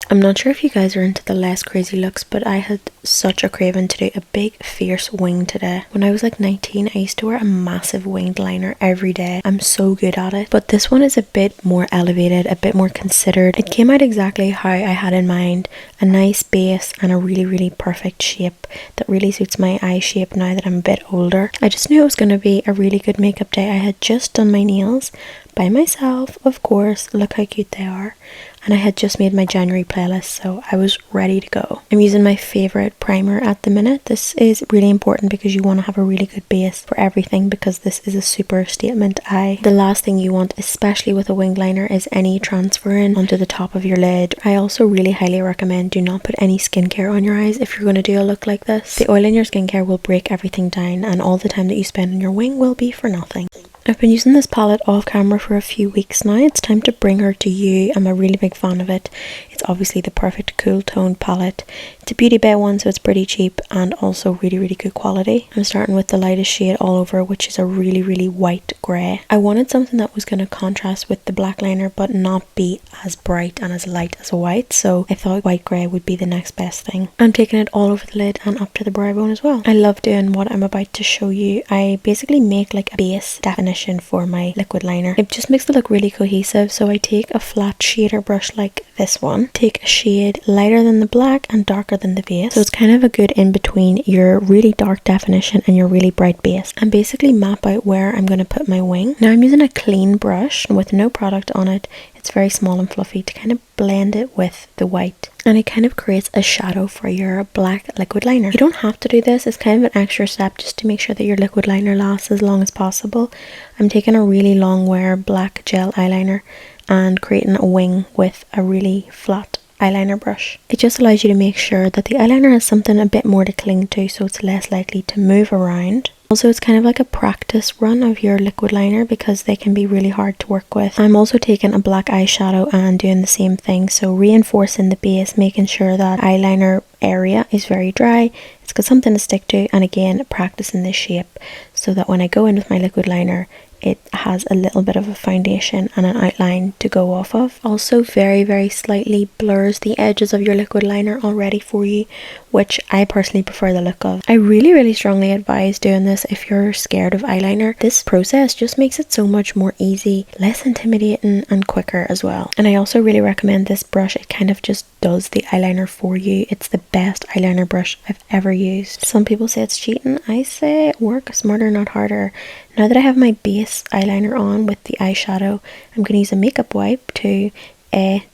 I'm not sure if you guys are into the less crazy looks, but I had such a craving to do a big fierce wing today. When I was like 19, I used to wear a massive winged liner every day. I'm so good at it. But this one is a bit more elevated, a bit more considered. It came out exactly how I had in mind. A nice base and a really perfect shape that really suits my eye shape now that I'm a bit older. I just knew it was going to be a really good makeup day. I had just done my nails by myself, of course. Look how cute they are. And I had just made my January playlist, so I was ready to go. I'm using my favourite primer at the minute. This is really important because you want to have a really good base for everything, because this is a super statement eye. The last thing you want, especially with a winged liner, is any transferring onto the top of your lid. I also really highly recommend do not put any skincare on your eyes if you're going to do a look like this. The oil in your skincare will break everything down, and all the time that you spend on your wing will be for nothing. I've been using this palette off camera for a few weeks now. It's time to bring her to you. I'm a really big fan of it. It's obviously the perfect cool toned palette. It's a Beauty Bay one, so it's pretty cheap and also really good quality. I'm starting with the lightest shade all over, which is a really white grey. I wanted something that was going to contrast with the black liner but not be as bright and as light as a white, so I thought white grey would be the next best thing. I'm taking it all over the lid and up to the brow bone as well. I love doing what I'm about to show you. I basically make like a base definition for my liquid liner. It just makes it look really cohesive, so I take a flat shader brush like this one, take a shade lighter than the black and darker than the base, so it's kind of a good in between your really dark definition and your really bright base, and basically map out where I'm going to put my wing. Now I'm using a clean brush with no product on it. It's very small and fluffy to kind of blend it with the white, and it kind of creates a shadow for your black liquid liner. You don't have to do this, it's kind of an extra step just to make sure that your liquid liner lasts as long as possible. I'm taking a really long wear black gel eyeliner and creating a wing with a really flat eyeliner brush. It just allows you to make sure that the eyeliner has something a bit more to cling to, so it's less likely to move around. Also, it's kind of like a practice run of your liquid liner because they can be really hard to work with. I'm also taking a black eyeshadow and doing the same thing, so reinforcing the base, making sure that eyeliner area is very dry, it's got something to stick to, and again practicing the shape so that when I go in with my liquid liner it has a little bit of a foundation and an outline to go off of. Also very slightly blurs the edges of your liquid liner already for you, which I personally prefer the look of. I really strongly advise doing this if you're scared of eyeliner. This process just makes it so much more easy, less intimidating and quicker as well. And I also really recommend this brush. It kind of just does the eyeliner for you. It's the best eyeliner brush I've ever used. Some people say it's cheating. I say work smarter, not harder. Now that I have my base eyeliner on with the eyeshadow, I'm going to use a makeup wipe to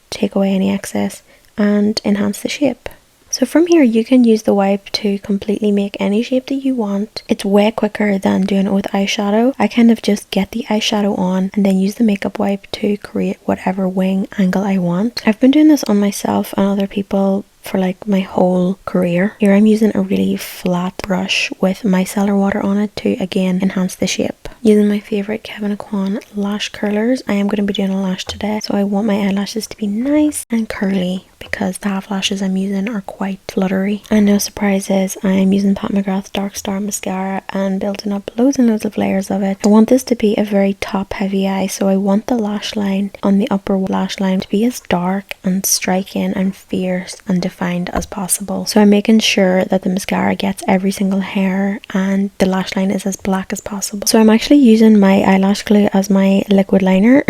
take away any excess and enhance the shape. So from here you can use the wipe to completely make any shape that you want. It's way quicker than doing it with eyeshadow. I kind of just get the eyeshadow on and then use the makeup wipe to create whatever wing angle I want. I've been doing this on myself and other people for like my whole career. Here I'm using a really flat brush with micellar water on it to again enhance the shape. Using my favourite KEVYN lash curlers. I am going to be doing a lash today, so I want my eyelashes to be nice and curly because the half lashes I'm using are quite fluttery. And no surprises, I am using Pat McGrath Dark Star mascara and building up loads and loads of layers of it. I want this to be a very top heavy eye, so I want the lash line on the upper lash line to be as dark and striking and fierce and defined as possible. So I'm making sure that the mascara gets every single hair and the lash line is as black as possible. So I'm actually using my eyelash glue as my liquid liner.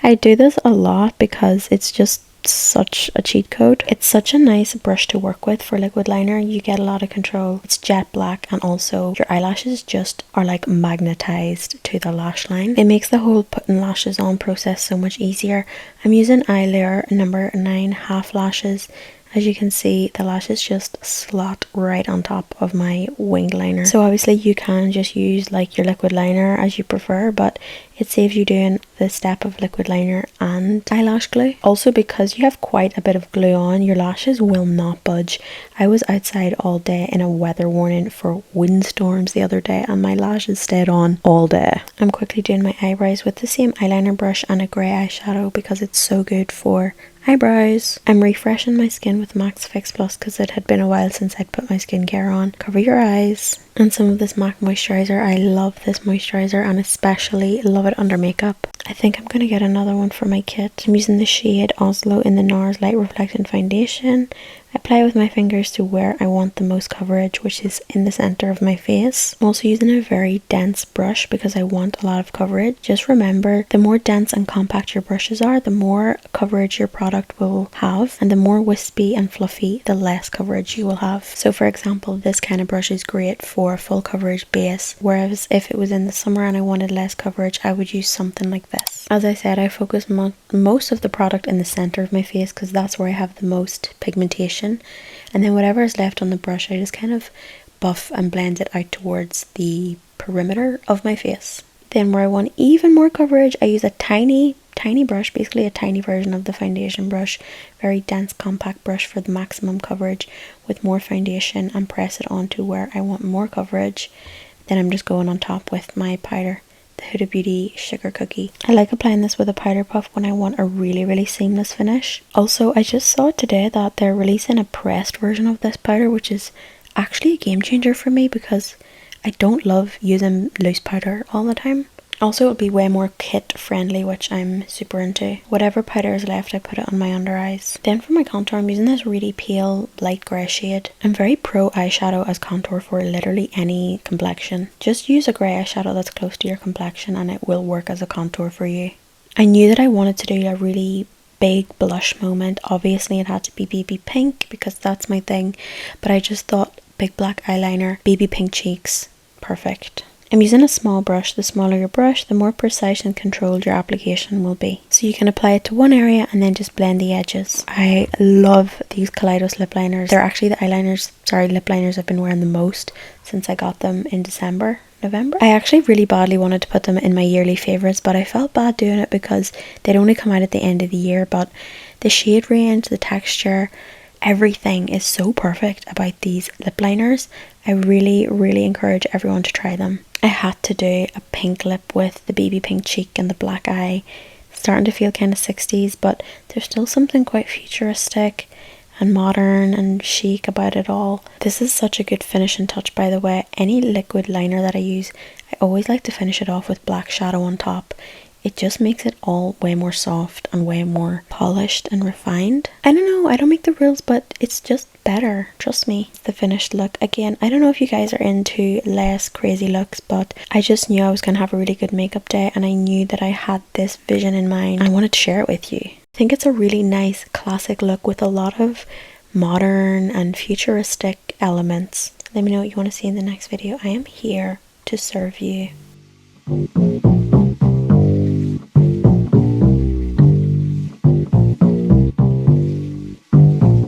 I do this a lot because it's just such a cheat code. It's such a nice brush to work with for liquid liner. You get a lot of control. It's jet black and also your eyelashes just are like magnetized to the lash line. It makes the whole putting lashes on process so much easier. I'm using EYLURE number 9 half lashes. As you can see, the lashes just slot right on top of my winged liner. So obviously you can just use like your liquid liner as you prefer, but it saves you doing the step of liquid liner and eyelash glue. Also, because you have quite a bit of glue on, your lashes will not budge. I was outside all day in a weather warning for windstorms the other day and my lashes stayed on all day. I'm quickly doing my eyebrows with the same eyeliner brush and a grey eyeshadow because it's so good for eyebrows. I'm refreshing my skin with Max Fix Plus because it had been a while since I'd put my skincare on. Cover your eyes. And some of this MAC moisturizer. I love this moisturizer and especially love it under makeup. I think I'm going to get another one for my kit. I'm using the shade Oslo in the NARS Light Reflecting Foundation. I apply with my fingers to where I want the most coverage, which is in the center of my face. I'm also using a very dense brush because I want a lot of coverage. Just remember, the more dense and compact your brushes are, the more coverage your product will have, and the more wispy and fluffy, the less coverage you will have. So for example, this kind of brush is great for full coverage base, whereas if it was in the summer and I wanted less coverage, I would use something like this. As I said, I focus most of the product in the center of my face because that's where I have the most pigmentation. And then whatever is left on the brush, I just kind of buff and blend it out towards the perimeter of my face. Then where I want even more coverage, I use a tiny brush, basically a tiny version of the foundation brush, very dense compact brush for the maximum coverage with more foundation, and press it onto where I want more coverage. Then I'm just going on top with my powder, the Huda Beauty Sugar Cookie. I like applying this with a powder puff when I want a really seamless finish. Also, I just saw today that they're releasing a pressed version of this powder, which is actually a game changer for me because I don't love using loose powder all the time. Also, it'll be way more kit friendly, which I'm super into. Whatever powder is left, I put it on my under eyes. Then for my contour, I'm using this really pale light grey shade. I'm very pro eyeshadow as contour for literally any complexion. Just use a grey eyeshadow that's close to your complexion and it will work as a contour for you. I knew that I wanted to do a really big blush moment. Obviously it had to be baby pink because that's my thing, but I just thought big black eyeliner, baby pink cheeks, perfect. I'm using a small brush. The smaller your brush, the more precise and controlled your application will be. So you can apply it to one area and then just blend the edges. I love these KALIEDOS lip liners. They're actually the lip liners I've been wearing the most since I got them in November. I actually really badly wanted to put them in my yearly favourites, but I felt bad doing it because they'd only come out at the end of the year. But the shade range, the texture, everything is so perfect about these lip liners. I really encourage everyone to try them. I had to do a pink lip with the baby pink cheek and the black eye. Starting to feel kind of 60s, but there's still something quite futuristic and modern and chic about it all. This is such a good finishing touch, by the way. Any liquid liner that I use, I always like to finish it off with black shadow on top. It just makes it all way more soft and way more polished and refined. I don't know, I don't make the rules, but it's just better, trust me. The finished look. Again, I don't know if you guys are into less crazy looks, but I just knew I was going to have a really good makeup day and I knew that I had this vision in mind and I wanted to share it with you. I think it's a really nice classic look with a lot of modern and futuristic elements. Let me know what you want to see in the next video. I am here to serve you.